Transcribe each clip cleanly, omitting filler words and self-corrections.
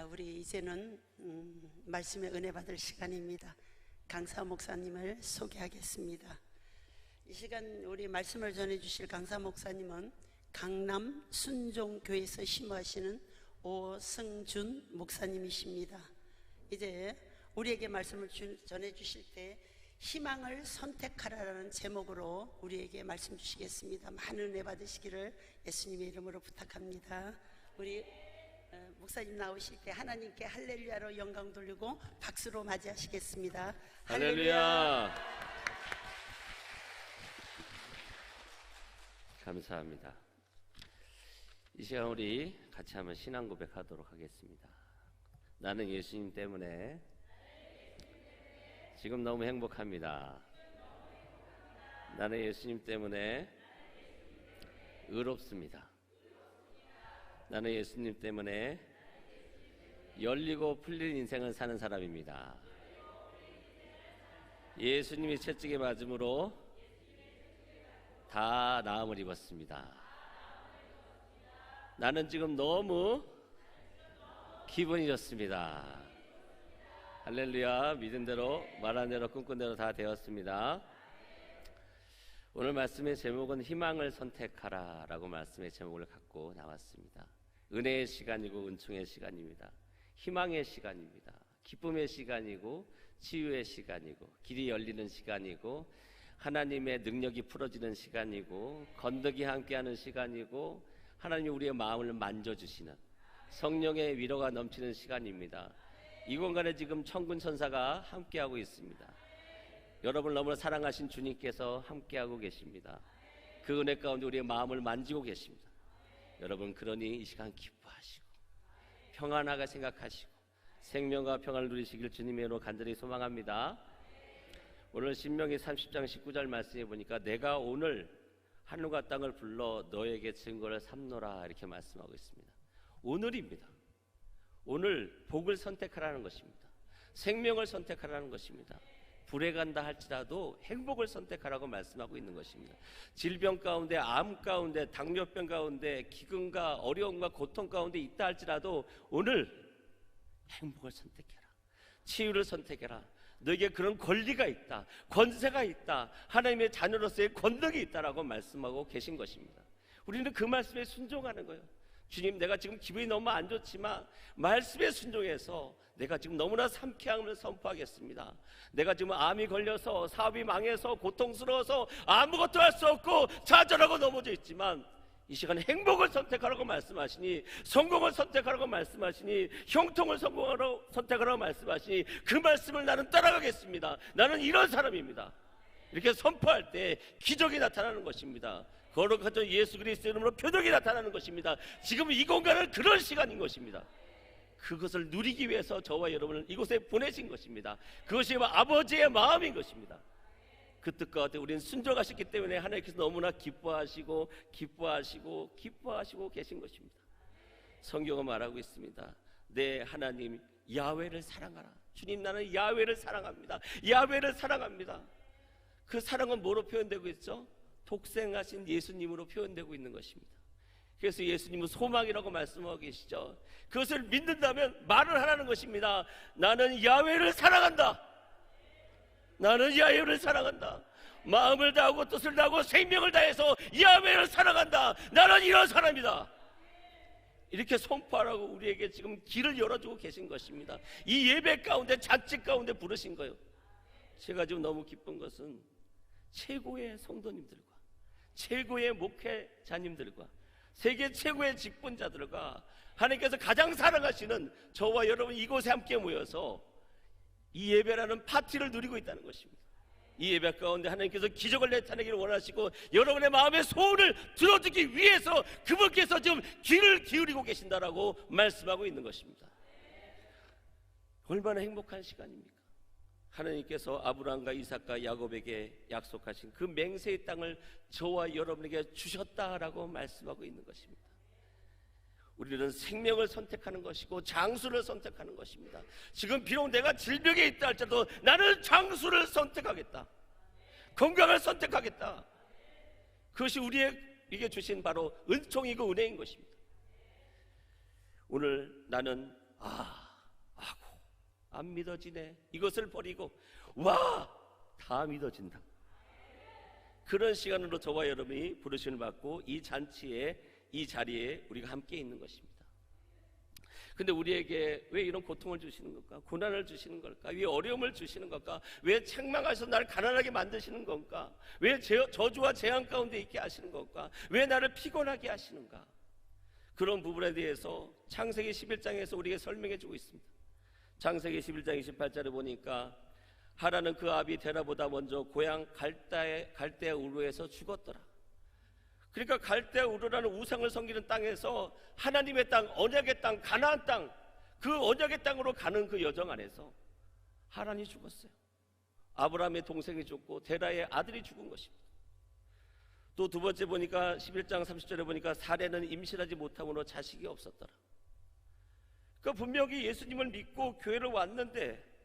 우리 이제는 말씀의 은혜 받을 시간입니다. 강사 목사님을 소개하겠습니다. 이 시간 우리 말씀을 전해주실 강사 목사님은 강남 순종교회에서 심호하시는 오승준 목사님이십니다. 이제 우리에게 말씀을 전해주실 때 희망을 선택하라라는 제목으로 우리에게 말씀 주시겠습니다. 많은 은혜 받으시기를 예수님의 이름으로 부탁합니다. 우리 목사님 나오실 때 하나님께 할렐루야로 영광 돌리고 박수로 맞이하시겠습니다. 할렐루야. 감사합니다. 이 시간 우리 같이 한번 신앙 고백하도록 하겠습니다. 나는 예수님 때문에 지금 너무 행복합니다. 나는 예수님 때문에 의롭습니다. 나는 예수님 때문에 열리고 풀린 인생을 사는 사람입니다. 예수님이 채찍에 맞음으로 다 나음을 입었습니다. 나는 지금 너무 기분이 좋습니다. 할렐루야. 믿은 대로 말한 대로 꿈꾼 대로 다 되었습니다. 오늘 말씀의 제목은 희망을 선택하라 라고 말씀의 제목을 갖고 나왔습니다. 은혜의 시간이고 은총의 시간입니다. 희망의 시간입니다. 기쁨의 시간이고 치유의 시간이고 길이 열리는 시간이고 하나님의 능력이 풀어지는 시간이고 건더기 함께하는 시간이고 하나님이 우리의 마음을 만져주시는 성령의 위로가 넘치는 시간입니다. 이 공간에 지금 천군 천사가 함께하고 있습니다. 여러분을 너무나 사랑하신 주님께서 함께하고 계십니다. 그 은혜 가운데 우리의 마음을 만지고 계십니다. 여러분, 그러니 이 시간 기뻐하시고 평안하게 생각하시고 생명과 평안을 누리시길 주님의 이름으로 간절히 소망합니다. 오늘 신명기 30장 19절 말씀해 보니까 내가 오늘 하늘과 땅을 불러 너에게 증거를 삼노라 이렇게 말씀하고 있습니다. 오늘입니다. 오늘 복을 선택하라는 것입니다. 생명을 선택하라는 것입니다. 불에 간다 할지라도 행복을 선택하라고 말씀하고 있는 것입니다. 질병 가운데, 암 가운데, 당뇨병 가운데, 기근과 어려움과 고통 가운데 있다 할지라도 오늘 행복을 선택해라. 치유를 선택해라. 너에게 그런 권리가 있다. 권세가 있다. 하나님의 자녀로서의 권능이 있다라고 말씀하고 계신 것입니다. 우리는 그 말씀에 순종하는 거예요. 주님, 내가 지금 기분이 너무 안 좋지만 말씀에 순종해서 내가 지금 너무나 상쾌함을 선포하겠습니다. 내가 지금 암이 걸려서 사업이 망해서 고통스러워서 아무것도 할 수 없고 좌절하고 넘어져 있지만 이 시간에 행복을 선택하라고 말씀하시니, 성공을 선택하라고 말씀하시니, 형통을 선택하라고 말씀하시니 그 말씀을 나는 따라가겠습니다. 나는 이런 사람입니다. 이렇게 선포할 때 기적이 나타나는 것입니다. 거룩하신 예수 그리스도의 이름으로 표적이 나타나는 것입니다. 지금 이 공간은 그런 시간인 것입니다. 그것을 누리기 위해서 저와 여러분을 이곳에 보내신 것입니다. 그것이 아버지의 마음인 것입니다. 그 뜻과 같아 우리는 순종하셨기 때문에 하나님께서 너무나 기뻐하시고 계신 것입니다. 성경은 말하고 있습니다. 내 하나님 야훼를 사랑하라. 주님, 나는 야훼를 사랑합니다. 야훼를 사랑합니다. 그 사랑은 뭐로 표현되고 있죠? 독생하신 예수님으로 표현되고 있는 것입니다. 그래서 예수님은 소망이라고 말씀하고 계시죠. 그것을 믿는다면 말을 하라는 것입니다. 나는 야훼를 사랑한다. 나는 야훼를 사랑한다. 마음을 다하고 뜻을 다하고 생명을 다해서 야훼를 사랑한다. 나는 이런 사람이다. 이렇게 선포하라고 우리에게 지금 길을 열어주고 계신 것입니다. 이 예배 가운데, 잔치 가운데 부르신 거예요. 제가 지금 너무 기쁜 것은 최고의 성도님들과 최고의 목회자님들과 세계 최고의 직분자들과 하나님께서 가장 사랑하시는 저와 여러분 이곳에 함께 모여서 이 예배라는 파티를 누리고 있다는 것입니다. 이 예배 가운데 하나님께서 기적을 나타내기를 원하시고 여러분의 마음의 소원을 들어주기 위해서 그분께서 지금 귀를 기울이고 계신다라고 말씀하고 있는 것입니다. 얼마나 행복한 시간입니까? 하나님께서 아브라함과 이삭과 야곱에게 약속하신 그 맹세의 땅을 저와 여러분에게 주셨다라고 말씀하고 있는 것입니다. 우리는 생명을 선택하는 것이고 장수를 선택하는 것입니다. 지금 비록 내가 질병에 있다 할지라도 나는 장수를 선택하겠다. 건강을 선택하겠다. 그것이 우리에게 주신 바로 은총이고 은혜인 것입니다. 오늘 나는 아고 안 믿어지네. 이것을 버리고 와, 다 믿어진다. 그런 시간으로 저와 여러분이 부르심을 받고 이 잔치에, 이 자리에 우리가 함께 있는 것입니다. 근데 우리에게 왜 이런 고통을 주시는 걸까? 고난을 주시는 걸까? 왜 어려움을 주시는 걸까? 왜 책망하셔서 나를 가난하게 만드시는 건가? 왜 저주와 재앙 가운데 있게 하시는 걸까? 왜 나를 피곤하게 하시는가? 그런 부분에 대해서 창세기 11장에서 우리에게 설명해 주고 있습니다. 창세기 11장 28절에 보니까 하라는 그 아비 데라보다 먼저 고향 갈대아 우르에서 죽었더라. 그러니까 갈대아 우르라는 우상을 섬기는 땅에서 하나님의 땅, 언약의 땅, 가나안 땅, 그 언약의 땅으로 가는 그 여정 안에서 하란이 죽었어요. 아브라함의 동생이 죽고 데라의 아들이 죽은 것입니다. 또 두 번째 보니까 11장 30절에 보니까 사레는 임신하지 못함으로 자식이 없었더라. 그러니까 분명히 예수님을 믿고 교회를 왔는데,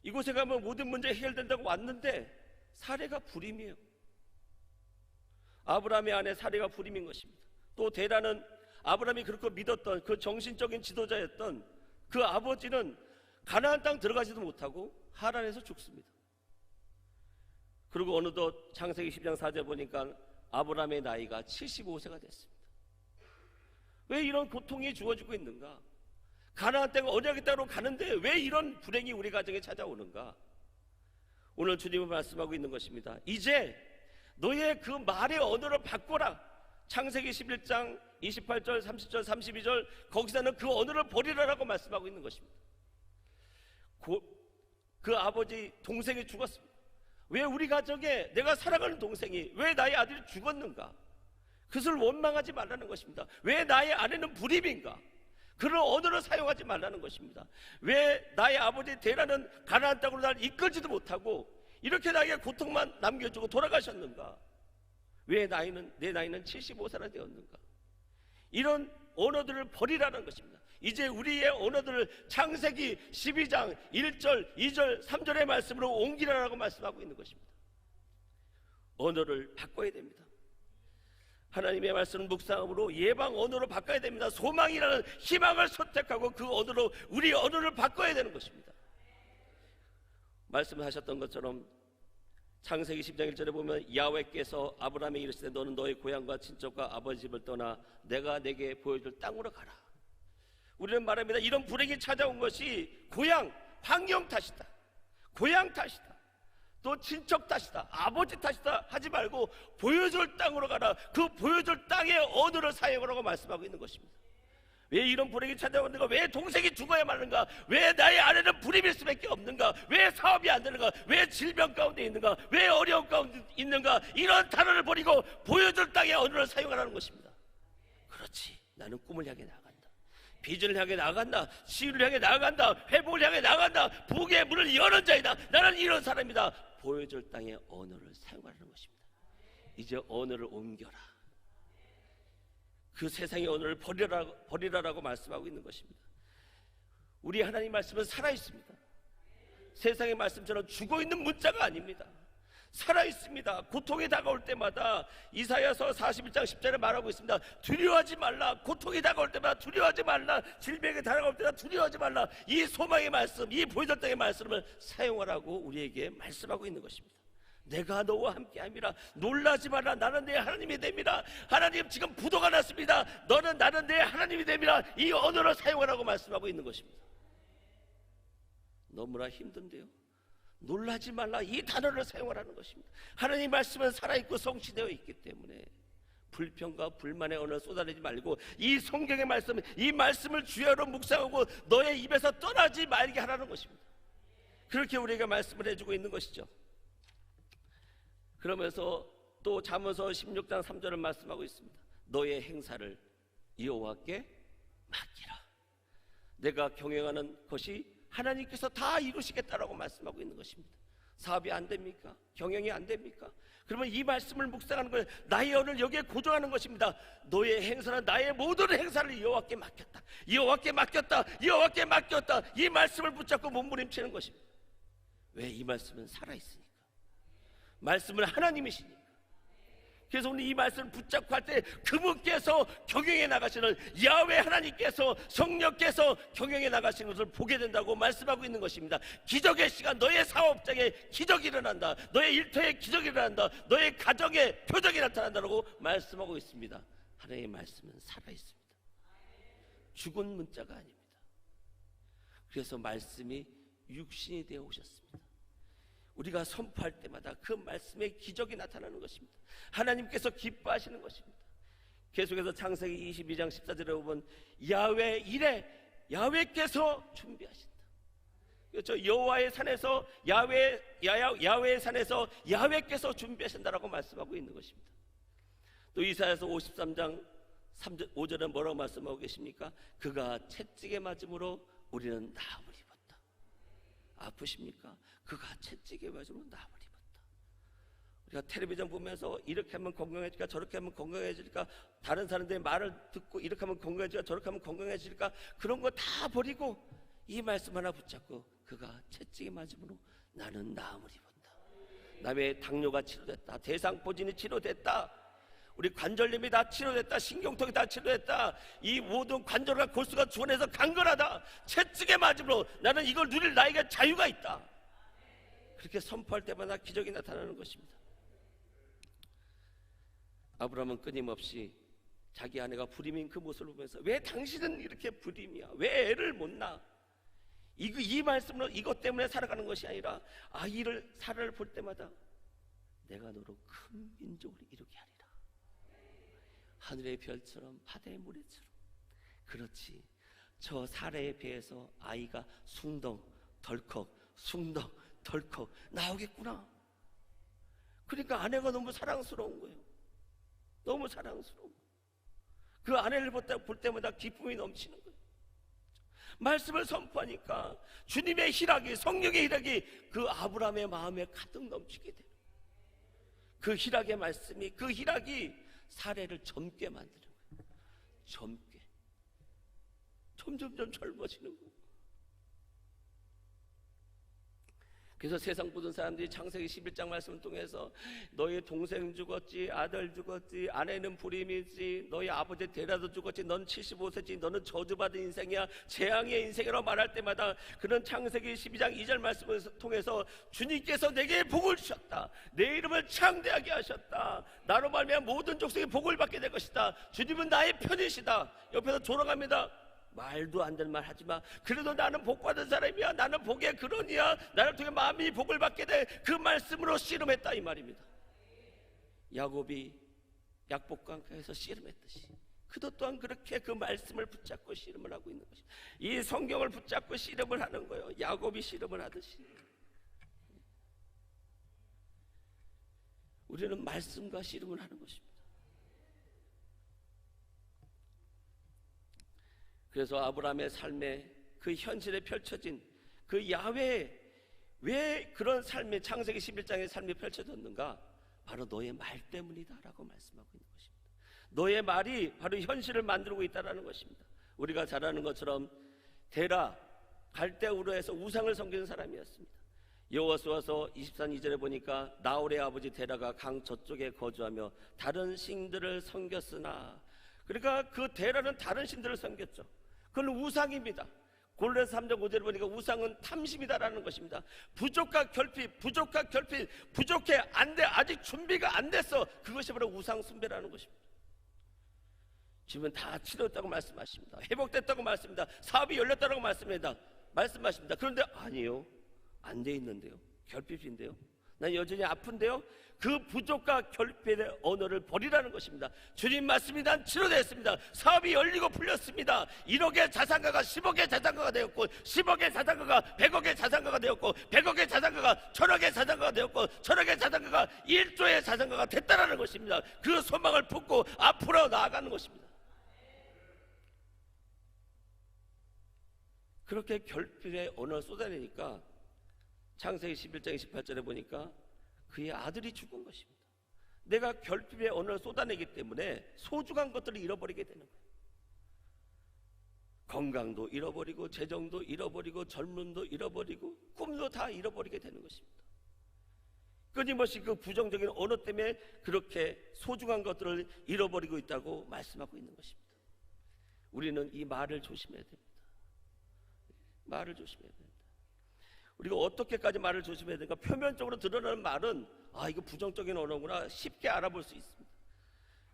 이곳에 가면 모든 문제 해결된다고 왔는데 사레가 불임이에요. 아브라함의 아내 사레가 불임인 것입니다. 또 데라는 아브라함이 그렇게 믿었던 그 정신적인 지도자였던 그 아버지는 가나안 땅 들어가지도 못하고 하란에서 죽습니다. 그리고 어느덧 창세기 10장 4절 보니까 아브라함의 나이가 75세가 됐습니다. 왜 이런 고통이 주어지고 있는가? 가나안 땅 언약의 땅으로 가는데 왜 이런 불행이 우리 가정에 찾아오는가? 오늘 주님은 말씀하고 있는 것입니다. 이제 너의 그 말의 언어를 바꿔라. 창세기 11장 28절, 30절, 32절 거기서는 그 언어를 버리라라고 말씀하고 있는 것입니다. 그 아버지 동생이 죽었습니다. 왜 우리 가정에 내가 사랑하는 동생이, 왜 나의 아들이 죽었는가? 그것을 원망하지 말라는 것입니다. 왜 나의 아내는 불임인가? 그런 언어를 사용하지 말라는 것입니다. 왜 나의 아버지 데라는 가나안 땅으로 나를 이끌지도 못하고 이렇게 나에게 고통만 남겨주고 돌아가셨는가? 왜 내 나이는 75세나 되었는가? 이런 언어들을 버리라는 것입니다. 이제 우리의 언어들을 창세기 12장 1절, 2절, 3절의 말씀으로 옮기라라고 말씀하고 있는 것입니다. 언어를 바꿔야 됩니다. 하나님의 말씀을 묵상함으로 예방 언어로 바꿔야 됩니다. 소망이라는 희망을 선택하고 그 언어로 우리 언어를 바꿔야 되는 것입니다. 말씀하셨던 것처럼 창세기 10장 1절에 보면 야훼께서 아브라함에게 이르시되 너는 너의 고향과 친척과 아버지 집을 떠나 내가 내게 보여줄 땅으로 가라. 우리는 말합니다. 이런 불행이 찾아온 것이 고향, 환경 탓이다. 고향 탓이다. 또 친척 탓이다. 아버지 탓이다 하지 말고 보여줄 땅으로 가라. 그 보여줄 땅의 언어를 사용하라고 말씀하고 있는 것입니다. 왜 이런 불행이 찾아오는가? 왜 동생이 죽어야 마는가? 왜 나의 아내는 불임일 수밖에 없는가? 왜 사업이 안 되는가? 왜 질병 가운데 있는가? 왜 어려움 가운데 있는가? 이런 단어를 버리고 보여줄 땅의 언어를 사용하라는 것입니다. 그렇지, 나는 꿈을 향해 나간다. 비전을 향해 나간다. 시를 향해 나간다. 회복을 향해 나간다. 부귀의 문을 여는 자이다. 나는 이런 사람이다. 보여줄 땅의 언어를 사용하라는 것입니다. 이제 언어를 옮겨라. 그 세상의 언어를 버리라라고 말씀하고 있는 것입니다. 우리 하나님 말씀은 살아있습니다. 세상의 말씀처럼 죽어있는 문자가 아닙니다. 살아있습니다. 고통이 다가올 때마다 이사야서 41장 10절에 말하고 있습니다. 두려워하지 말라. 고통이 다가올 때마다 두려워하지 말라. 질병이 다가올 때마다 두려워하지 말라. 이 소망의 말씀, 이 보여줄 땅의 말씀을 사용하라고 우리에게 말씀하고 있는 것입니다. 내가 너와 함께함이라. 놀라지 마라. 나는 내 하나님이 됨이라. 하나님 지금 부도가 났습니다. 너는 나는 내 하나님이 됨이라. 이 언어를 사용하라고 말씀하고 있는 것입니다. 너무나 힘든데요. 놀라지 말라. 이 단어를 사용하라는 것입니다. 하나님 말씀은 살아있고 성취되어 있기 때문에 불평과 불만의 언어를 쏟아내지 말고 이 성경의 말씀, 이 말씀을 주야로 묵상하고 너의 입에서 떠나지 말게 하라는 것입니다. 그렇게 우리가 말씀을 해주고 있는 것이죠. 그러면서 또 잠언서 16장 3절을 말씀하고 있습니다. 너의 행사를 여호와께 맡기라. 내가 경영하는 것이 하나님께서 다 이루시겠다라고 말씀하고 있는 것입니다. 사업이 안 됩니까? 경영이 안 됩니까? 그러면 이 말씀을 묵상하는 거예요. 나의 언을 여기에 고정하는 것입니다. 너의 행사는 나의 모든 행사를 여호와께 맡겼다. 여호와께 맡겼다. 여호와께 맡겼다. 이 말씀을 붙잡고 몸부림치는 것입니다. 왜? 이 말씀은 살아있으니까. 말씀은 하나님이시니까. 그래서 오늘 이 말씀을 붙잡고 할 때 그분께서 경영해 나가시는, 야훼 하나님께서, 성령께서 경영해 나가시는 것을 보게 된다고 말씀하고 있는 것입니다. 기적의 시간, 너의 사업장에 기적이 일어난다, 너의 일터에 기적이 일어난다, 너의 가정에 표적이 나타난다고 말씀하고 있습니다. 하나님의 말씀은 살아있습니다. 죽은 문자가 아닙니다. 그래서 말씀이 육신이 되어 오셨습니다. 우리가 선포할 때마다 그 말씀에 기적이 나타나는 것입니다. 하나님께서 기뻐하시는 것입니다. 계속해서 창세기 22장 14절에 보면 야훼 이래, 야훼께서 준비하신다. 그렇죠? 여호와의 산에서 야훼의 산에서 야훼께서 준비하신다라고 말씀하고 있는 것입니다. 또 이사야서 53장 3절 5절은 뭐라고 말씀하고 계십니까? 그가 채찍에 맞음으로 우리는 나음을 입었다. 아프십니까? 그가 채찍에 맞음으로 나음을 입었다. 우리가 텔레비전 보면서 이렇게 하면 건강해질까, 저렇게 하면 건강해질까, 다른 사람들의 말을 듣고 이렇게 하면 건강해질까, 저렇게 하면 건강해질까, 그런 거 다 버리고 이 말씀 하나 붙잡고 그가 채찍에 맞음으로 나는 나음을 입었다. 남의 당뇨가 치료됐다, 대상포진이 치료됐다, 우리 관절염이 다 치료됐다, 신경통이 다 치료됐다, 이 모든 관절과 골수가 주원해서 강건하다, 채찍에 맞음으로 나는 이걸 누릴 나에게 자유가 있다. 그렇게 선포할 때마다 기적이 나타나는 것입니다. 아브라함은 끊임없이 자기 아내가 불임인 그 모습을 보면서 왜 당신은 이렇게 불임이야, 왜 애를 못 낳아, 이 말씀으로 이것 때문에 살아가는 것이 아니라 사라를 볼 때마다 내가 너로 큰 민족을 이루게 하리라. 하늘의 별처럼 바다의 모래처럼. 그렇지, 저 사라의 배에서 아이가 숭덩 덜컥 숭덩 덜컥 나오겠구나. 그러니까 아내가 너무 사랑스러운 거예요. 너무 사랑스러워. 그 아내를 볼 때마다 기쁨이 넘치는 거예요. 말씀을 선포하니까 주님의 희락이, 성령의 희락이 그 아브라함의 마음에 가득 넘치게 돼요. 그 희락의 말씀이, 그 희락이 사례를 젊게 만드는 거예요. 젊게, 점점점 젊어지는 거예요. 그래서 세상 모든 사람들이 창세기 11장 말씀을 통해서 너희 동생 죽었지, 아들 죽었지, 아내는 불임이지, 너희 아버지 데라도 죽었지, 넌 75세지, 너는 저주받은 인생이야, 재앙의 인생이라고 말할 때마다 그런 창세기 12장 2절 말씀을 통해서 주님께서 내게 복을 주셨다, 내 이름을 창대하게 하셨다, 나로 말미암아 모든 족속이 복을 받게 될 것이다, 주님은 나의 편이시다. 옆에서 조롱합니다. 말도 안 되는 말 하지마. 그래도 나는 복받은 사람이야, 나는 복의 근원이야, 나를 통해 마음이 복을 받게 돼. 그 말씀으로 씨름했다 이 말입니다. 야곱이 약복강가에서 씨름했듯이 그도 또한 그렇게 그 말씀을 붙잡고 씨름을 하고 있는 것입니다. 이 성경을 붙잡고 씨름을 하는 거예요. 야곱이 씨름을 하듯이 우리는 말씀과 씨름을 하는 것입니다. 그래서 아브라함의 삶에 그 현실에 펼쳐진 그 야훼, 왜 그런 삶의 창세기 11장의 삶이 펼쳐졌는가? 바로 너의 말 때문이다 라고 말씀하고 있는 것입니다. 너의 말이 바로 현실을 만들고 있다는 것입니다. 우리가 잘 아는 것처럼 데라, 갈대우르에서 우상을 섬기는 사람이었습니다. 여호수아서 24장 2절에 보니까 나홀의 아버지 데라가 강 저쪽에 거주하며 다른 신들을 섬겼으나, 그러니까 그 데라는 다른 신들을 섬겼죠. 그건 우상입니다. 골로새 3장 5절에 보니까 우상은 탐심이다라는 것입니다. 부족한 결핍, 부족해, 안 돼, 아직 준비가 안 됐어. 그것이 바로 우상 숭배라는 것입니다. 지금은 다 치료됐다고 말씀하십니다. 회복됐다고 말씀합니다. 사업이 열렸다고 말씀하십니다. 그런데 아니에요. 안 돼 있는데요. 결핍인데요. 난 여전히 아픈데요. 그 부족과 결핍의 언어를 버리라는 것입니다. 주님 말씀이 난 치료됐습니다. 사업이 열리고 풀렸습니다. 1억의 자산가가 10억의 자산가가 되었고, 10억의 자산가가 100억의 자산가가 되었고, 100억의 자산가가 1000억의 자산가가 되었고, 1000억의 자산가가 1조의 자산가가 됐다는 것입니다. 그 소망을 품고 앞으로 나아가는 것입니다. 그렇게 결핍의 언어를 쏟아내니까 창세기 11장 28절에 보니까 그의 아들이 죽은 것입니다. 내가 결핍의 언어를 쏟아내기 때문에 소중한 것들을 잃어버리게 되는 거예요. 건강도 잃어버리고, 재정도 잃어버리고, 젊음도 잃어버리고, 꿈도 다 잃어버리게 되는 것입니다. 끊임없이 그 부정적인 언어 때문에 그렇게 소중한 것들을 잃어버리고 있다고 말씀하고 있는 것입니다. 우리는 이 말을 조심해야 됩니다. 말을 조심해야 됩니다. 우리가 어떻게까지 말을 조심해야 되는가? 표면적으로 드러나는 말은 이거 부정적인 언어구나 쉽게 알아볼 수 있습니다.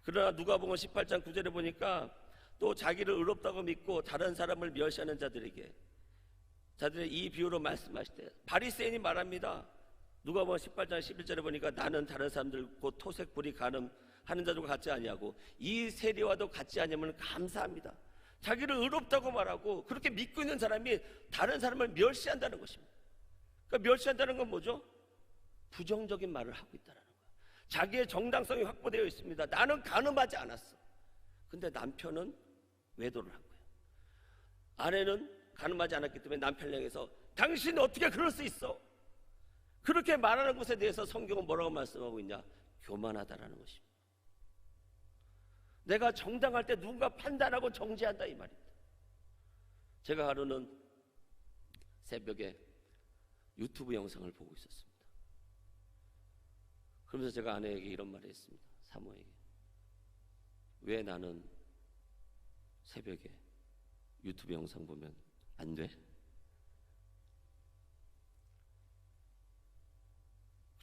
그러나 누가복음 18장 9절에 보니까 또 자기를 의롭다고 믿고 다른 사람을 멸시하는 자들에게 자들의 이 비유로 말씀하실 때 바리새인이 말합니다. 누가복음 18장 11절에 보니까 나는 다른 사람들 곧 토색 불이 가늠하는 자들과 같지 아니하고 이 세리와도 같지 아니하면 감사합니다. 자기를 의롭다고 말하고 그렇게 믿고 있는 사람이 다른 사람을 멸시한다는 것입니다. 그러니까 멸시한다는 건 뭐죠? 부정적인 말을 하고 있다는 거예요. 자기의 정당성이 확보되어 있습니다. 나는 간음하지 않았어. 근데 남편은 외도를 한 거예요. 아내는 간음하지 않았기 때문에 남편을 향해서 당신 어떻게 그럴 수 있어? 그렇게 말하는 것에 대해서 성경은 뭐라고 말씀하고 있냐? 교만하다라는 것입니다. 내가 정당할 때 누군가 판단하고 정죄한다 이 말입니다. 제가 하루는 새벽에 유튜브 영상을 보고 있었습니다. 그러면서 제가 아내에게 이런 말을 했습니다. 사모에게. 왜 나는 새벽에 유튜브 영상 보면 안 돼?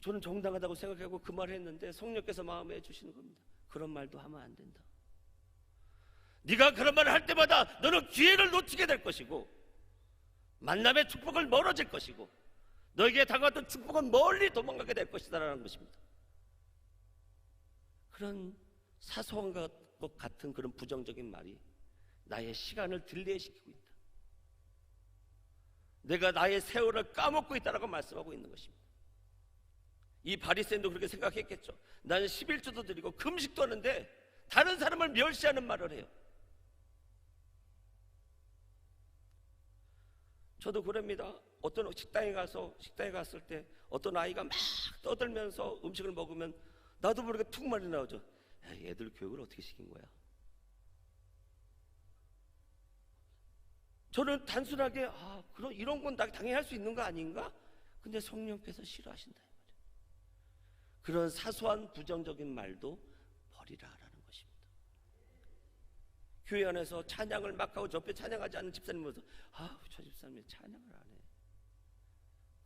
저는 정당하다고 생각하고 그 말을 했는데 성령께서 마음에 해주시는 겁니다. 그런 말도 하면 안 된다. 네가 그런 말을 할 때마다 너는 기회를 놓치게 될 것이고 만남의 축복을 멀어질 것이고 너에게 다가왔던 축복은 멀리 도망가게 될 것이다라는 것입니다. 그런 사소한 것 같은 그런 부정적인 말이 나의 시간을 딜레이시키고 있다. 내가 나의 세월을 까먹고 있다라고 말씀하고 있는 것입니다. 이 바리새인도 그렇게 생각했겠죠. 나는 11조도 드리고 금식도 하는데 다른 사람을 멸시하는 말을 해요. 저도 그럽니다. 어떤 식당에 갔을 때 어떤 아이가 막 떠들면서 음식을 먹으면 나도 모르게 툭 말이 나오죠. 애들 교육을 어떻게 시킨 거야? 저는 단순하게 그럼 이런 건 당연히 할 수 있는 거 아닌가? 근데 성령께서 싫어하신다. 그런 사소한 부정적인 말도 버리라라는 것입니다. 교회 안에서 찬양을 막 하고 옆에 찬양하지 않는 집사님 보면서 저 집사님이 찬양을 안 해.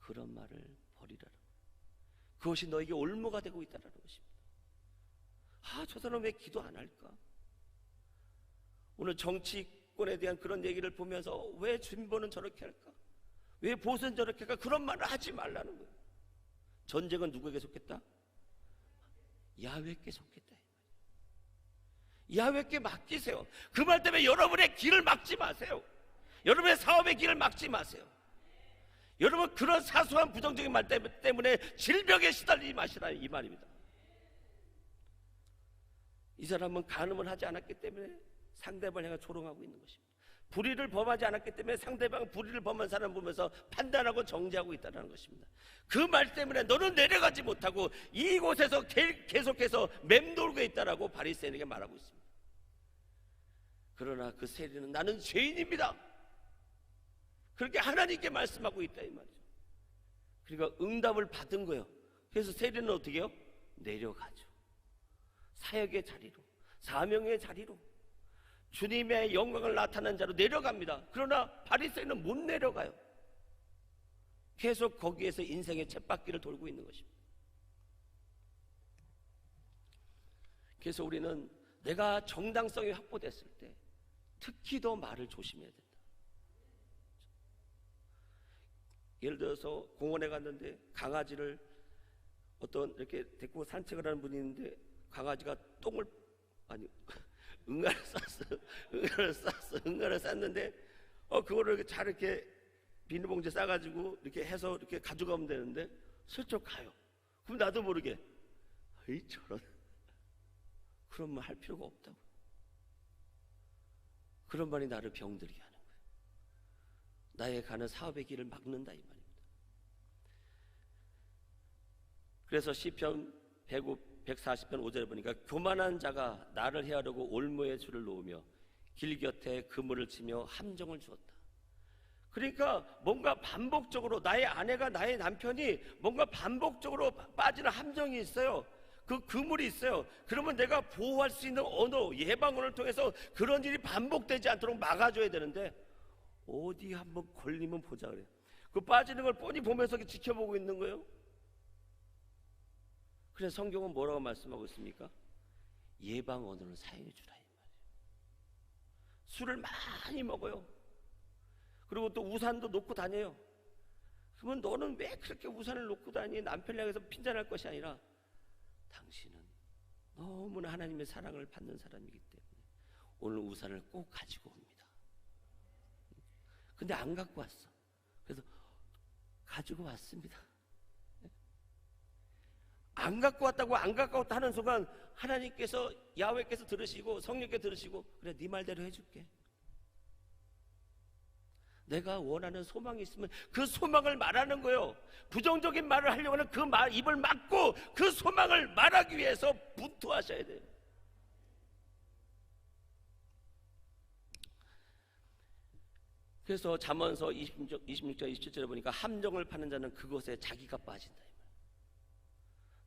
그런 말을 버리라는 거예요. 그것이 너에게 올무가 되고 있다는 것입니다. 저 사람 왜 기도 안 할까? 오늘 정치권에 대한 그런 얘기를 보면서 왜 진보는 저렇게 할까? 왜 보수는 저렇게 할까? 그런 말을 하지 말라는 거예요. 전쟁은 누구에게 속했다? 야훼께 속했다. 야훼께 맡기세요. 그 말 때문에 여러분의 길을 막지 마세요. 여러분의 사업의 길을 막지 마세요. 여러분 그런 사소한 부정적인 말 때문에 질병에 시달리지 마시라 이 말입니다. 이 사람은 간음을 하지 않았기 때문에 상대방을 향해 조롱하고 있는 것입니다. 불의를 범하지 않았기 때문에 상대방은 불의를 범한 사람 보면서 판단하고 정죄하고 있다는 것입니다. 그 말 때문에 너는 내려가지 못하고 이곳에서 계속해서 맴돌고 있다라고 바리새인에게 말하고 있습니다. 그러나 그 세리는 나는 죄인입니다. 그렇게 하나님께 말씀하고 있다 이 말이죠. 그러니까 응답을 받은 거예요. 그래서 세리는 어떻게 해요? 내려가죠. 사역의 자리로, 사명의 자리로, 주님의 영광을 나타낸 자로 내려갑니다. 그러나 바리새인은 못 내려가요. 계속 거기에서 인생의 쳇바퀴를 돌고 있는 것입니다. 그래서 우리는 내가 정당성이 확보됐을 때 특히 더 말을 조심해야 된다. 예를 들어서 공원에 갔는데 강아지를 어떤 이렇게 데리고 산책을 하는 분이 있는데 강아지가 응가를 쌌는데 그거를 잘 이렇게 비닐봉지에 싸가지고 이렇게 해서 이렇게 가져가면 되는데 슬쩍 가요. 그럼 나도 모르게 저런 그런 말 할 필요가 없다고. 그런 말이 나를 병들게 하는 거예요. 나의 가는 사업의 길을 막는다 이 말입니다. 그래서 시편 140편 5절에 보니까 교만한 자가 나를 해하려고 올무에 줄을 놓으며 길 곁에 그물을 치며 함정을 주었다. 그러니까 뭔가 반복적으로 나의 아내가 나의 남편이 뭔가 반복적으로 빠지는 함정이 있어요. 그 그물이 있어요. 그러면 내가 보호할 수 있는 언어, 예방언을 통해서 그런 일이 반복되지 않도록 막아줘야 되는데 어디 한번 걸리면 보자 그래요. 그 빠지는 걸 뻔히 보면서 지켜보고 있는 거예요. 그래서 성경은 뭐라고 말씀하고 있습니까? 예방 언어를 사용해 주라 이 말이에요. 술을 많이 먹어요. 그리고 또 우산도 놓고 다녀요. 그러면 너는 왜 그렇게 우산을 놓고 다니? 남편을 향해서 핀잔할 것이 아니라 당신은 너무나 하나님의 사랑을 받는 사람이기 때문에 오늘 우산을 꼭 가지고 옵니다. 근데 안 갖고 왔어. 그래서 가지고 왔습니다. 안 갖고 왔다고 안 갖고 왔다 하는 순간 하나님께서 야훼께서 들으시고 성령께서 들으시고 그래 네 말대로 해줄게. 내가 원하는 소망이 있으면 그 소망을 말하는 거예요. 부정적인 말을 하려고 하는 그 입을 막고 그 소망을 말하기 위해서 분투하셔야 돼요. 그래서 잠언서 26절 27절에 보니까 함정을 파는 자는 그것에 자기가 빠진다.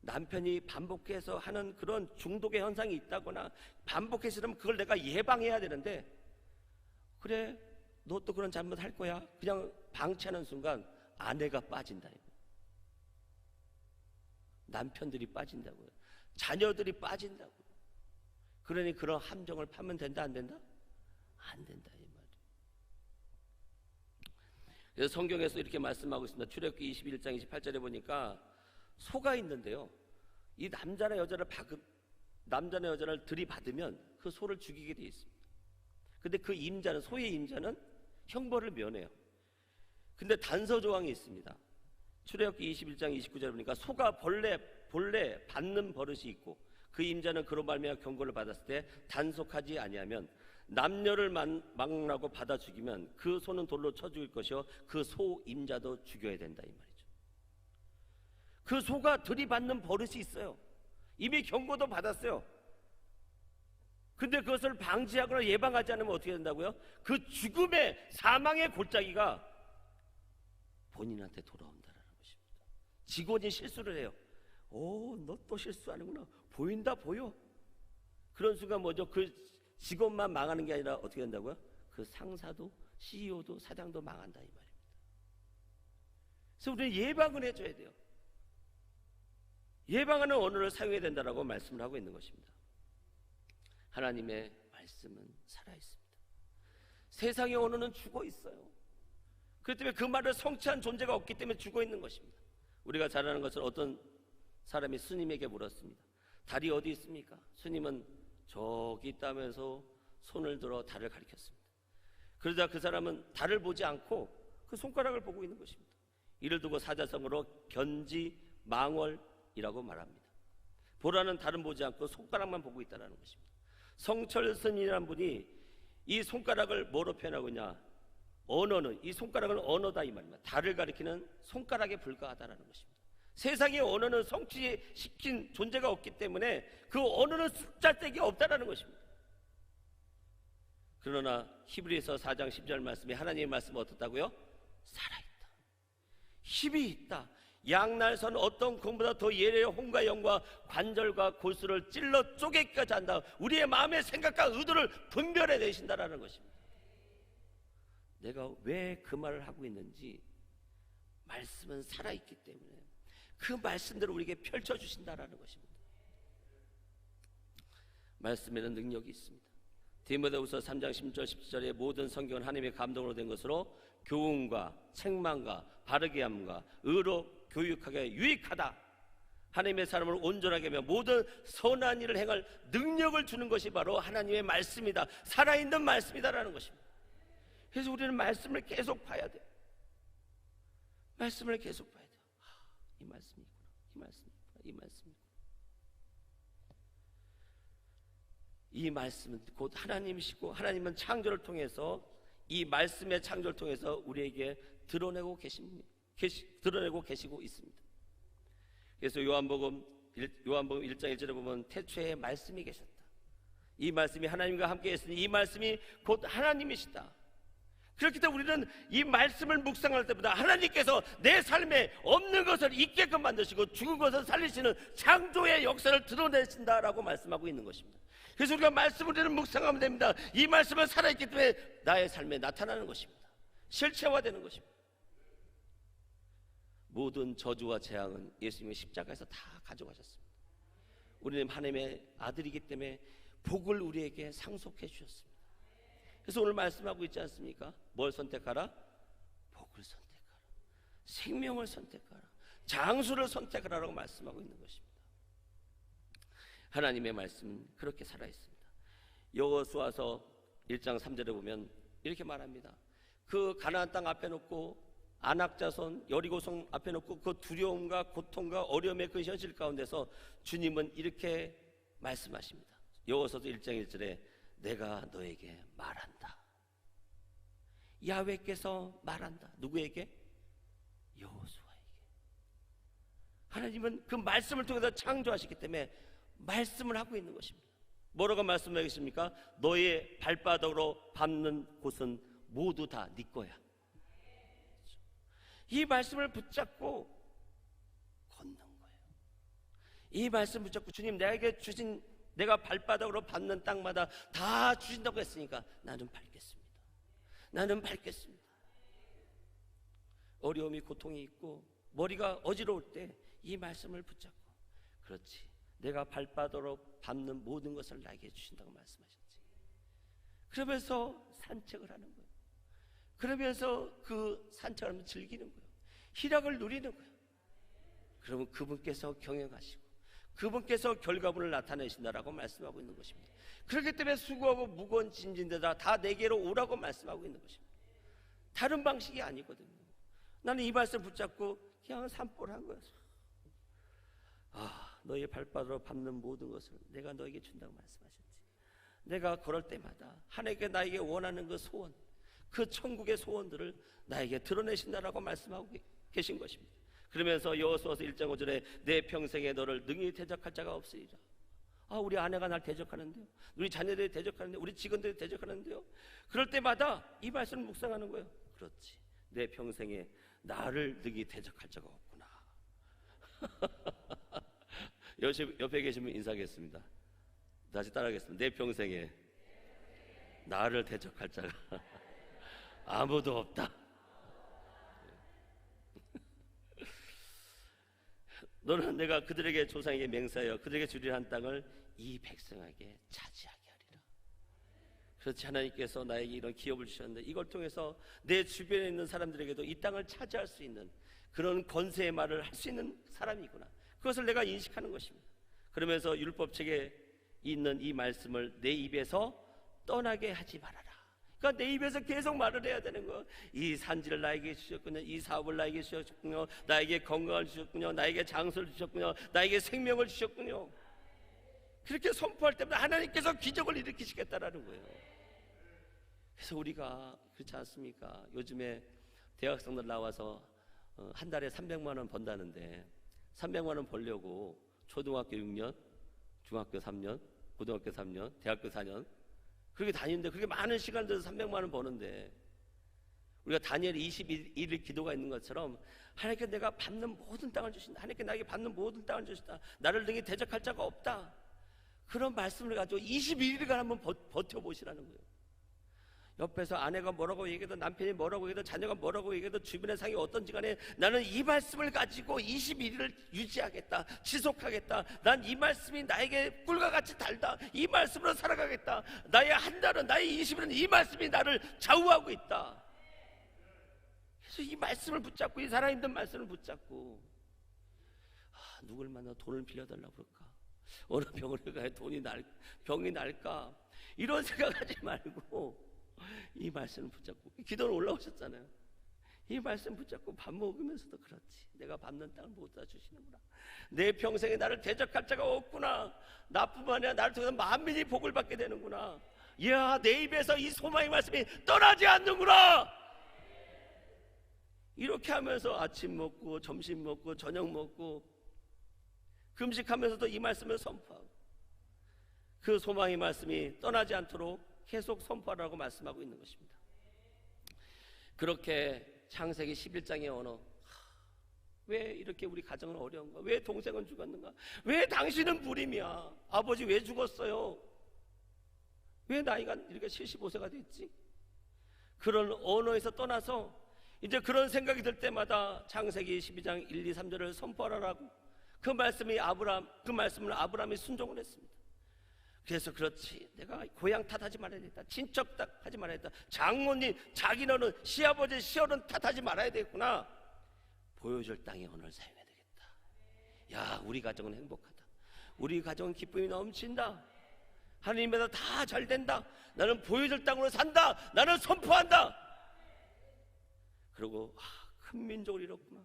남편이 반복해서 하는 그런 중독의 현상이 있다거나 반복해서 그러면 그걸 내가 예방해야 되는데 그래 너 또 그런 잘못 할 거야 그냥 방치하는 순간 아내가 빠진다. 남편들이 빠진다고요. 자녀들이 빠진다고요. 그러니 그런 함정을 파면 된다 안 된다? 안 된다 이 말이에요. 그래서 성경에서 이렇게 말씀하고 있습니다. 출애굽기 21장 28절에 보니까 소가 있는데요. 이 남자나 여자를 들이받으면 그 소를 죽이게 되어 있습니다. 근데 그 임자는 소의 임자는 형벌을 면해요. 근데 단서 조항이 있습니다. 출애굽기 21장 29절에 보니까 소가 본래 받는 버릇이 있고 그 임자는 그로 말미암아 경고를 받았을 때 단속하지 아니하면 남녀를 망라고 받아 죽이면 그 소는 돌로 쳐 죽일 것이요 그 소 임자도 죽여야 된다 이 말이죠. 그 소가 들이받는 버릇이 있어요. 이미 경고도 받았어요. 근데 그것을 방지하거나 예방하지 않으면 어떻게 된다고요? 그 죽음의 사망의 골짜기가 본인한테 돌아온다는 것입니다. 직원이 실수를 해요. 너 또 실수하는구나. 보인다 보여. 그런 순간 뭐죠? 그 직원만 망하는 게 아니라 어떻게 된다고요? 그 상사도 CEO도 사장도 망한다 이 말입니다. 그래서 우리는 예방을 해줘야 돼요. 예방하는 언어를 사용해야 된다라고 말씀을 하고 있는 것입니다. 하나님의 말씀은 살아있습니다. 세상의 언어는 죽어 있어요. 그렇기 때문에 그 말을 성취한 존재가 없기 때문에 죽어 있는 것입니다. 우리가 잘 아는 것은 어떤 사람이 스님에게 물었습니다. 달이 어디 있습니까? 스님은 저기 있다면서 손을 들어 달을 가리켰습니다. 그러자 그 사람은 달을 보지 않고 그 손가락을 보고 있는 것입니다. 이를 두고 사자성어로 견지망월이라고 말합니다. 보라는 달은 보지 않고 손가락만 보고 있다는 것입니다. 성철 스님이라는 분이 이 손가락을 뭐로 표현하고 있냐? 언어는 이 손가락은 언어다 이 말입니다. 달을 가리키는 손가락에 불과하다라는 것입니다. 세상의 언어는 성취시킨 존재가 없기 때문에 그 언어는 숫자떼기 없다라는 것입니다. 그러나 히브리서 4장 10절 말씀에 하나님의 말씀은 어떻다고요? 살아있다. 힘이 있다. 양날선 어떤 공보다 더 예리해 홍과 영과 관절과 골수를 찔러 쪼개기까지 한다. 우리의 마음의 생각과 의도를 분별해 내신다라는 것입니다. 내가 왜 그 말을 하고 있는지 말씀은 살아있기 때문에 그 말씀대로 우리에게 펼쳐주신다라는 것입니다. 말씀에는 능력이 있습니다. 디모데후서 3장 10절 17절에 모든 성경은 하나님의 감동으로 된 것으로 교훈과 책망과 바르게 함과 의로 교육하게 유익하다. 하나님의 사람을 온전하게 하며 모든 선한 일을 행할 능력을 주는 것이 바로 하나님의 말씀이다. 살아있는 말씀이다라는 것입니다. 그래서 우리는 말씀을 계속 봐야 돼요. 말씀을 계속 봐야 돼요. 이 말씀이구나. 이 말씀이구나. 이 말씀이구나. 이 말씀은 곧 하나님이시고 하나님은 창조를 통해서 이 말씀의 창조를 통해서 우리에게 드러내고 계시고 있습니다. 그래서 요한복음 1장 1절에 보면 태초에 말씀이 계셨다. 이 말씀이 하나님과 함께 했으니 이 말씀이 곧 하나님이시다. 그렇기 때문에 우리는 이 말씀을 묵상할 때마다 하나님께서 내 삶에 없는 것을 있게끔 만드시고 죽은 것을 살리시는 창조의 역사를 드러내신다라고 말씀하고 있는 것입니다. 그래서 우리가 말씀을 우리는 묵상하면 됩니다. 이 말씀은 살아있기 때문에 나의 삶에 나타나는 것입니다. 실체화되는 것입니다. 모든 저주와 재앙은 예수님의 십자가에서 다 가져가셨습니다. 우리는 하나님의 아들이기 때문에 복을 우리에게 상속해 주셨습니다. 그래서 오늘 말씀하고 있지 않습니까? 뭘 선택하라? 복을 선택하라. 생명을 선택하라. 장수를 선택하라고 말씀하고 있는 것입니다. 하나님의 말씀은 그렇게 살아있습니다. 여호수아서 1장 3절에 보면 이렇게 말합니다. 그 가나안 땅 앞에 놓고 안악자손 여리고성 앞에 놓고 그 두려움과 고통과 어려움의 그 현실 가운데서 주님은 이렇게 말씀하십니다. 여호수아서 1장 1절에 내가 너에게 말한다. 야훼께서 말한다. 누구에게? 여호수아에게. 하나님은 그 말씀을 통해서 창조하시기 때문에 말씀을 하고 있는 것입니다. 뭐라고 말씀하고 계십니까? 너의 발바닥으로 밟는 곳은 모두 다 네 거야. 이 말씀을 붙잡고 걷는 거예요. 이 말씀 붙잡고 주님 내게 주신 내가 발바닥으로 밟는 땅마다 다 주신다고 했으니까 나는 밟겠습니다. 나는 밟겠습니다. 어려움이 고통이 있고 머리가 어지러울 때 이 말씀을 붙잡고 그렇지 내가 발바닥으로 밟는 모든 것을 나에게 주신다고 말씀하셨지. 그러면서 산책을 하는 거예요. 그러면서 그 산책을 하면서 즐기는 거예요. 희락을 누리는 거예요. 그러면 그분께서 경영하시고 그분께서 결과물을 나타내신다라고 말씀하고 있는 것입니다. 그렇기 때문에 수고하고 무거운 짐진데다 다 내게로 오라고 말씀하고 있는 것입니다. 다른 방식이 아니거든요. 나는 이 말씀 붙잡고 그냥 산보를 한 거였어요. 너의 발바닥으로 밟는 모든 것을 내가 너에게 준다고 말씀하셨지. 내가 걸을 때마다 하나님께 나에게 원하는 그 소원, 그 천국의 소원들을 나에게 드러내신다라고 말씀하고 계신 것입니다. 그러면서 여호수아서 1장 5절에 내 평생에 너를 능히 대적할 자가 없으리라. 우리 아내가 날 대적하는데요, 우리 자녀들이 대적하는데요, 우리 직원들이 대적하는데요. 그럴 때마다 이 말씀을 묵상하는 거예요. 그렇지, 내 평생에 나를 능히 대적할 자가 없구나. 옆에 계시면 인사하겠습니다. 다시 따라하겠습니다. 내 평생에 나를 대적할 자가 아무도 없다. 너는 내가 그들에게 조상에게 맹세하여 그들에게 주리라 한 땅을 이 백성에게 차지하게 하리라. 그렇지, 하나님께서 나에게 이런 기업을 주셨는데 이걸 통해서 내 주변에 있는 사람들에게도 이 땅을 차지할 수 있는 그런 권세의 말을 할 수 있는 사람이구나. 그것을 내가 인식하는 것입니다. 그러면서 율법책에 있는 이 말씀을 내 입에서 떠나게 하지 말아라. 그러니까 내 입에서 계속 말을 해야 되는 거예요. 이 산지를 나에게 주셨군요. 이 사업을 나에게 주셨군요. 나에게 건강을 주셨군요. 나에게 장소를 주셨군요. 나에게 생명을 주셨군요. 그렇게 선포할 때마다 하나님께서 기적을 일으키시겠다라는 거예요. 그래서 우리가 그렇지 않습니까? 요즘에 대학생들 나와서 한 달에 300만 원 번다는데 300만 원 벌려고 초등학교 6년, 중학교 3년, 고등학교 3년, 대학교 4년 그렇게 다니는데 그렇게 많은 시간 들여서 300만 원 버는데 우리가 다니엘 21일 기도가 있는 것처럼 하나님께 내가 밟는 모든 땅을 주신다. 하나님께 나에게 밟는 모든 땅을 주신다. 나를 능히 대적할 자가 없다. 그런 말씀을 가지고 21일간 한번 버텨보시라는 거예요. 옆에서 아내가 뭐라고 얘기해도 남편이 뭐라고 얘기해도 자녀가 뭐라고 얘기해도 주변의 상황이 어떤지 간에 나는 이 말씀을 가지고 21일을 유지하겠다. 지속하겠다. 난 이 말씀이 나에게 꿀과 같이 달다. 이 말씀으로 살아가겠다. 나의 한 달은 나의 20일은 이 말씀이 나를 좌우하고 있다. 그래서 이 말씀을 붙잡고 이 살아있는 말씀을 붙잡고 누굴 만나 돈을 빌려달라고 그럴까? 어느 병원에 가야 병이 날까? 이런 생각하지 말고 이 말씀을 붙잡고 기도를 올라오셨잖아요. 이 말씀 붙잡고 밥 먹으면서도 그렇지, 내가 밟는 땅을 모두 다 주시는구나. 내 평생에 나를 대적할 자가 없구나. 나뿐만 아니라 나를 통해서 만민이 복을 받게 되는구나. 이야, 내 입에서 이 소망의 말씀이 떠나지 않는구나. 이렇게 하면서 아침 먹고 점심 먹고 저녁 먹고 금식하면서도 이 말씀을 선포하고 그 소망의 말씀이 떠나지 않도록 계속 선포하라고 말씀하고 있는 것입니다. 그렇게 창세기 11장의 언어, 왜 이렇게 우리 가정은 어려운가? 왜 동생은 죽었는가? 왜 당신은 불임이야? 아버지 왜 죽었어요? 왜 나이가 이렇게 75세가 됐지? 그런 언어에서 떠나서 이제 그런 생각이 들 때마다 창세기 12장 1, 2, 3절을 선포하라고 그 말씀을 아브라함이 순종을 했습니다. 그래서 그렇지, 내가 고향 탓하지 말아야 되겠다, 친척 탓하지 말아야 되겠다, 장모님, 자기너는, 시아버지, 시어른 탓하지 말아야 되겠구나. 보여줄 땅의 언어를 사용해야 되겠다. 야, 우리 가정은 행복하다, 우리 가정은 기쁨이 넘친다, 하나님에다 다 잘 된다, 나는 보여줄 땅으로 산다, 나는 선포한다. 그리고 큰 민족을 이뤘구나,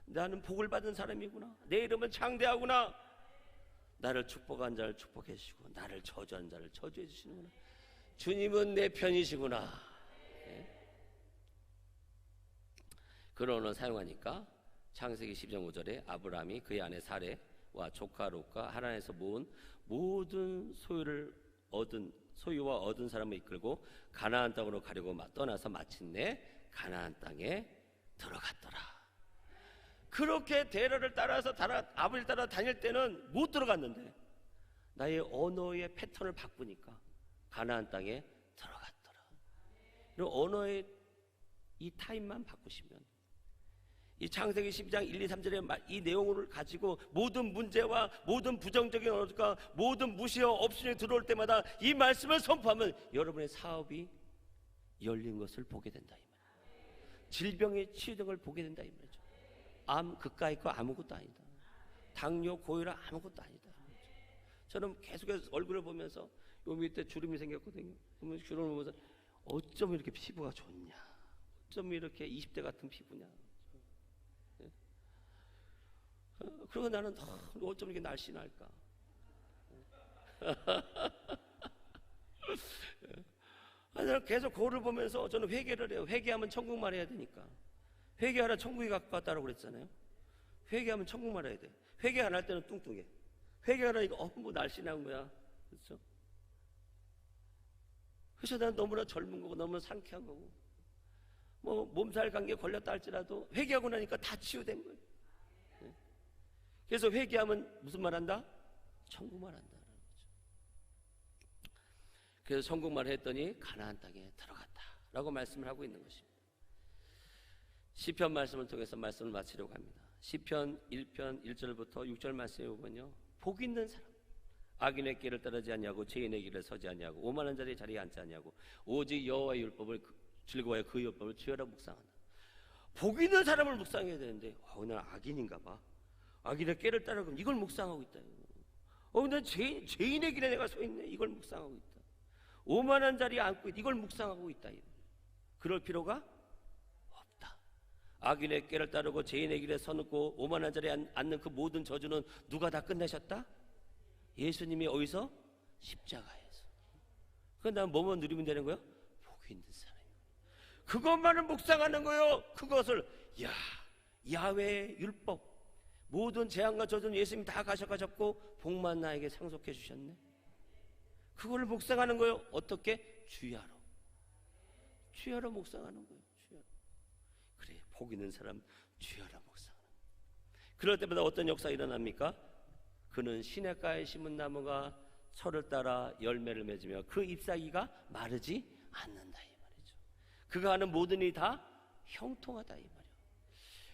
나는 복을 받은 사람이구나, 내 이름은 창대하구나, 나를 축복한 자를 축복해 주시고 나를 저주한 자를 저주해 주시는구나, 주님은 내 편이시구나. 네. 그런 언어를 사용하니까 창세기 10장 5절에 아브라함이 그의 아내 사레와 조카 롯과 하란에서 모은 모든 소유와 얻은 사람을 이끌고 가나안 땅으로 가려고 떠나서 마침내 가나안 땅에 들어갔더라. 그렇게 대로를 따라서 아버지를 따라 다닐 때는 못 들어갔는데 나의 언어의 패턴을 바꾸니까 가나안 땅에 들어갔더라. 그리고 언어의 이 타임만 바꾸시면 이 창세기 12장 1, 2, 3절의 이 내용을 가지고 모든 문제와 모든 부정적인 언어가 모든 무시와 옵션이 들어올 때마다 이 말씀을 선포하면 여러분의 사업이 열린 것을 보게 된다 이 말이에요. 질병이 치유된 걸 보게 된다 이 말이죠. 암 그까이 거 아무것도 아니다, 당뇨 고혈압 아무것도 아니다. 저는 계속해서 얼굴을 보면서 요 밑에 주름이 생겼거든요. 그러면 주름을 보면서 어쩜 이렇게 피부가 좋냐, 어쩜 이렇게 20대 같은 피부냐. 그리고 나는 어쩜 이렇게 날씬할까. 나는 계속 거울을 보면서 저는 회개를 해요. 회개하면 천국만 해야 되니까. 회개하라 천국이 가깝다라고 그랬잖아요. 회개하면 천국만 해야 돼. 회개 안 할 때는 뚱뚱해. 회개하라 이거 뭐 날씬한 거야, 그렇죠? 그래서 난 너무나 젊은 거고 너무나 상쾌한 거고 뭐 몸살 감기에 걸렸다 할지라도 회개하고 나니까 다 치유된 거예요. 네? 그래서 회개하면 무슨 말 한다? 천국만 한다라는 거죠. 그래서 천국만 했더니 가나안 땅에 들어갔다라고 말씀을 하고 있는 것입니다. 시편 말씀을 통해서 말씀을 마치려고 합니다. 시편 1편 1절부터 6절 말씀에 보면요, 복 있는 사람, 악인의 길을 따르지 않냐고, 죄인의 길을 서지 않냐고, 오만한 자리에 자리에 앉지 않냐고, 오직 여호와의 율법을 즐거워해 그 율법을 주여라 묵상한다. 복 있는 사람을 묵상해야 되는데 난 악인인가 봐, 악인의 길을 따르고 이걸 묵상하고 있다. 난 죄인의 길에 내가 서 있네, 이걸 묵상하고 있다. 오만한 자리에 앉고 있다, 이걸 묵상하고 있다. 그럴 필요가 없다. 악인의 길을 따르고 죄인의 길에 서놓고 오만한 자리에 앉는 그 모든 저주는 누가 다 끝내셨다? 예수님이 어디서? 십자가에서. 그건 난 뭐만 누리면 되는 거예요? 복이 있는 사람이에요. 그것만을 묵상하는 거예요. 그것을 야훼의 율법, 모든 재앙과 저주는 예수님이 다 가셔가셨고 복만 나에게 상속해 주셨네. 그걸 묵상하는 거예요. 어떻게? 주야로 묵상하는 거예요. 주야로. 그래, 복 있는 사람 주야로 묵상하는 거예요. 그럴 때마다 어떤 역사가 일어납니까? 그는 시냇가에 심은 나무가 철을 따라 열매를 맺으며 그 잎사귀가 마르지 않는다 이 말이죠. 그가 하는 모든 일이 다 형통하다 이 말이에요.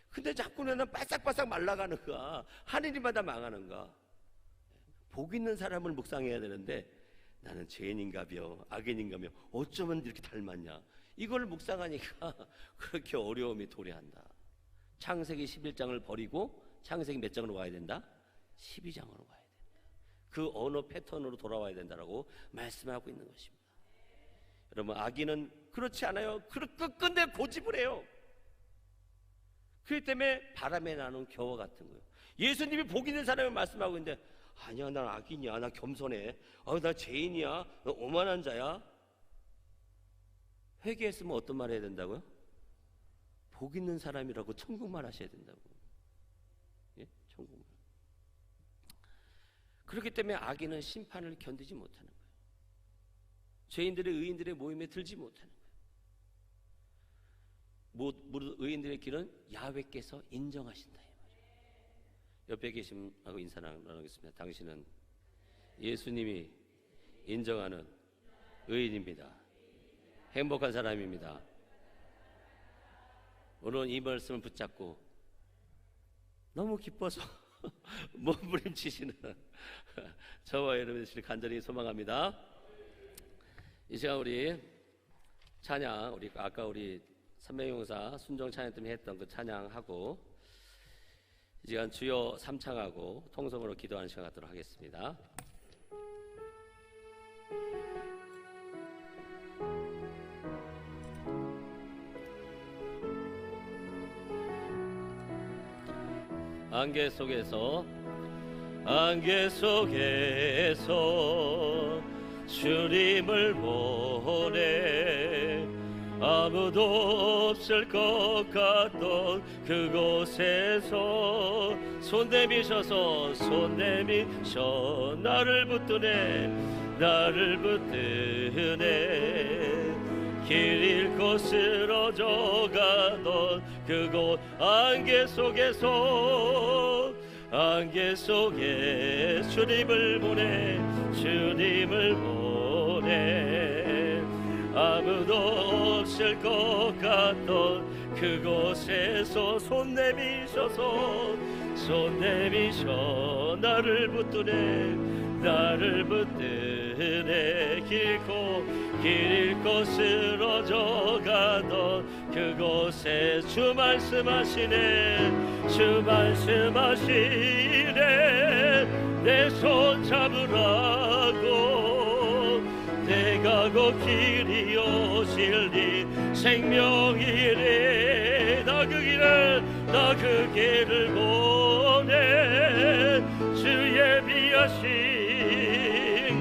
근데 자꾸 나는 바싹바싹 말라가는가, 하늘이마다 망하는가. 복 있는 사람을 묵상해야 되는데 나는 죄인인가며 악인인가며 어쩌면 이렇게 닮았냐, 이걸 묵상하니까 그렇게 어려움이 도래한다. 창세기 11장을 버리고 창세기 몇 장으로 와야 된다? 12장으로 가야 된다. 그 언어 패턴으로 돌아와야 된다라고 말씀하고 있는 것입니다. 여러분, 악인은 그렇지 않아요. 끝끝내 고집을 해요. 그렇기 때문에 바람에 나는 겨와 같은 거예요. 예수님이 복 있는 사람을 말씀하고 있는데 아니야, 난 악인이야, 나 겸손해, 나 죄인이야, 나 오만한 자야. 회개했으면 어떤 말 해야 된다고요? 복 있는 사람이라고 천국말 하셔야 된다고. 예? 천국말. 그렇기 때문에 악인은 심판을 견디지 못하는 거예요. 죄인들의 의인들의 모임에 들지 못하는 거예요. 모든 의인들의 길은 야훼께서 인정하신다. 옆에 계신 하고 인사 나누겠습니다. 당신은 예수님이 인정하는 의인입니다. 행복한 사람입니다. 오늘 이 말씀을 붙잡고 너무 기뻐서 몸부림치시는 저와 여러분들 간절히 소망합니다. 이 시간 우리 찬양, 우리 아까 우리 삼명용사 순종 찬양 때문에 했던 그 찬양하고 이 시간 주여 삼창하고 통성으로 기도하는 시간 갖도록 하겠습니다. 안개 속에서 주님을 보내 아무도 없을 것 같던 그곳에서 손 내미셔 나를 붙드네 길 잃고 쓰러져가던 그곳 안개 속에 주님을 보내 아무도 없을 것 같던 그곳에서 손 내미셔 나를 붙드네 길 잃고 쓰러져가던 그곳에 주 말씀하시네 내 손 잡으라고 내가 곧 길이 오실리 생명이래 나 그 길을 보내 주 예비하신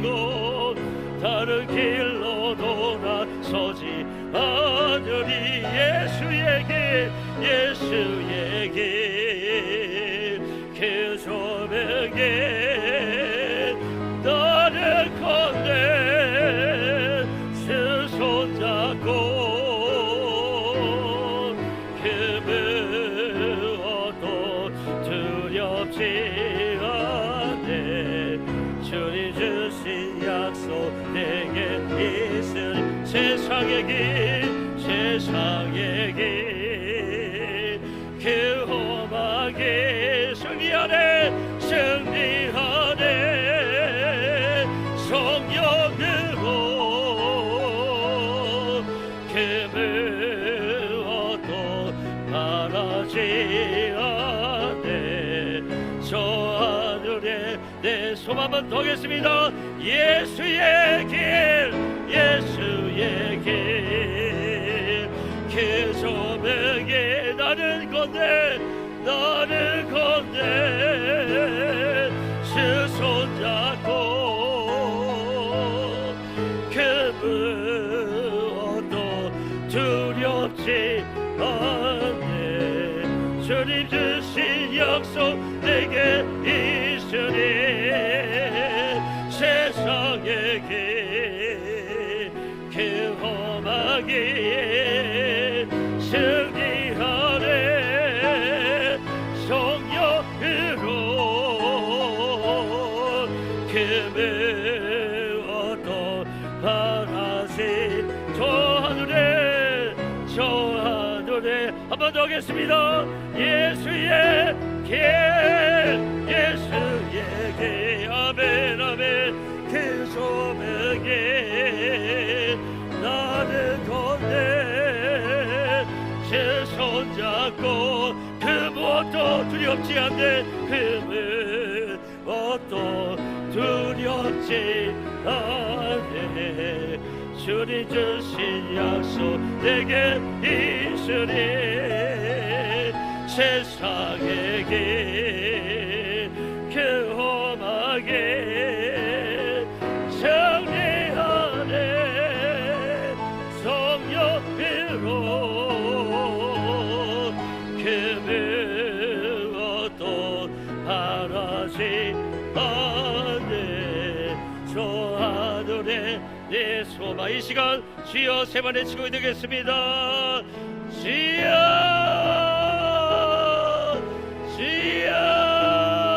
곳 다른 길로 돌아서지 않으리 예수의 길 그 좁은 길 나를 건네 주 손잡고 그 무엇도 두렵지 않네 주님 주신 약속 내게 있으니 세상의 길 그 험하게 승리하네 성령으로 그 무엇도 바라지 않네 저 하늘에 내 손 한번 더 하겠습니다. 예수의 길 그 좁은게 나를 건네 주 손잡고 그 무엇도 두렵지 않네 주님 주신 약속 내게 있으니 세상의 길 그 험하게 승리하네 성령으로 그 무엇도 바라지 저 하늘에 한 번 더 하겠습니다. 예수의 길 아멘 그 좁은 길 나는 건네 제 손잡고 그 무엇도 두렵지 않네 그 무엇도 두렵지 않네 주님 주신 약속 내게 있으니 세상의 길 그 험하게 승리하네 성령으로 그 무엇도 바라지 않네 저 하늘에 내 소망 이 시간 주여 세 번 외치고 드리겠습니다. 주여